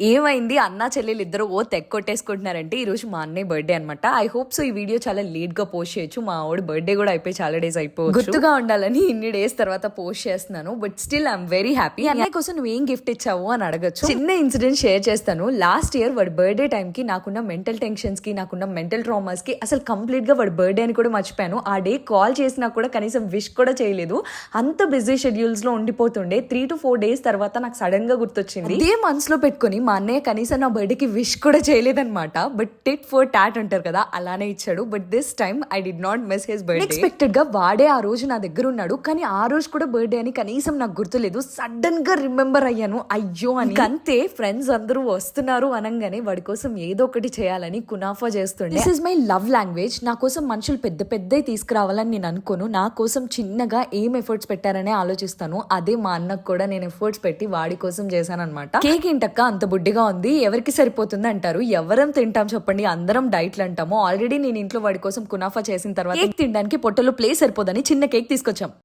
ఏమైంది అన్నా చెల్లెలు ఇద్దరు తెక్కొట్టేసుకుంటున్నారంటే ఈ రోజు మా అన్నయ్య బర్త్డే అనమాట. ఐ హోప్ సో ఈ వీడియో చాలా లేట్ గా పోస్ట్ చేయొచ్చు. మా ఆవిడ బర్త్డే కూడా అయిపోయి చాలా డేస్ అయిపోవచ్చు. గుర్తుగా ఉండాలని ఇన్ని డేస్ తర్వాత పోస్ట్ చేస్తున్నాను. But still I'm very happy. అన్నయ్య కోసం నువ్వు ఏం గిఫ్ట్ ఇచ్చావు అని అడగచ్చు. చిన్న ఇన్సిడెంట్ షేర్ చేస్తాను. లాస్ట్ ఇయర్ వాడి బర్త్డే టైం కి నాకున్న మెంటల్ టెన్షన్స్ కి నాకున్న మెంటల్ ట్రామాస్ కి అసలు కంప్లీట్ గా వాడి బర్త్డే అని కూడా మర్చిపోయాను. ఆ డే కాల్ చేసినా కూడా కనీసం విష్ కూడా చేయలేదు. అంత బిజీ షెడ్యూల్స్ లో ఉండిపోతుండే. 3 to 4 days తర్వాత నాకు సడన్ గా గుర్తొచ్చింది. ఇదే మనసులో పెట్టుకుని మా అన్నయ్య కనీసం నా బర్త్డేకి విష్ కూడా చేయలేదన్నమాట. బట్ టిట్ ఫర్ టాట్ అంటారు కదా, అలానే ఇచ్చాడు. But this time I did not miss his birthday. Expected గా వాడే ఆ రోజు నా దగ్గర ఉన్నాడు, కానీ ఆ రోజు కూడా బర్త్డే అని కనీసం నాకు గుర్తులేదు. సడన్ గా రిమెంబర్ అయ్యాను, అయ్యో అని. అంతే ఫ్రెండ్స్ అందరూ వస్తున్నారు అనగానే వాడి కోసం ఏదో ఒకటి చేయాలని కునాఫా చేస్తుండే. This is my love language. నా కోసం మనుషులు పెద్ద పెద్దవి తీసుకురావాలని నేను అనుకోను. నా కోసం చిన్నగా ఏం ఎఫర్ట్స్ పెట్టారనే ఆలోచిస్తాను. అదే మా అన్నకు కూడా నేను ఎఫర్ట్స్ పెట్టి వాడి కోసం చేశాను అనమాట. కేక్ ఏంటక్క అంత బుడ్డిగా ఉంది, ఎవరికి సరిపోతుంది అంటారు. ఎవరం తింటాం చెప్పండి, అందరం డైట్లు అంటాము. ఆల్రెడీ నేను ఇంట్లో వాడి కోసం కునాఫా చేసిన తర్వాత కేక్ తినడానికి పొట్టలో ప్లేస్ సరిపోదని చిన్న కేక్ తీసుకొచ్చాం.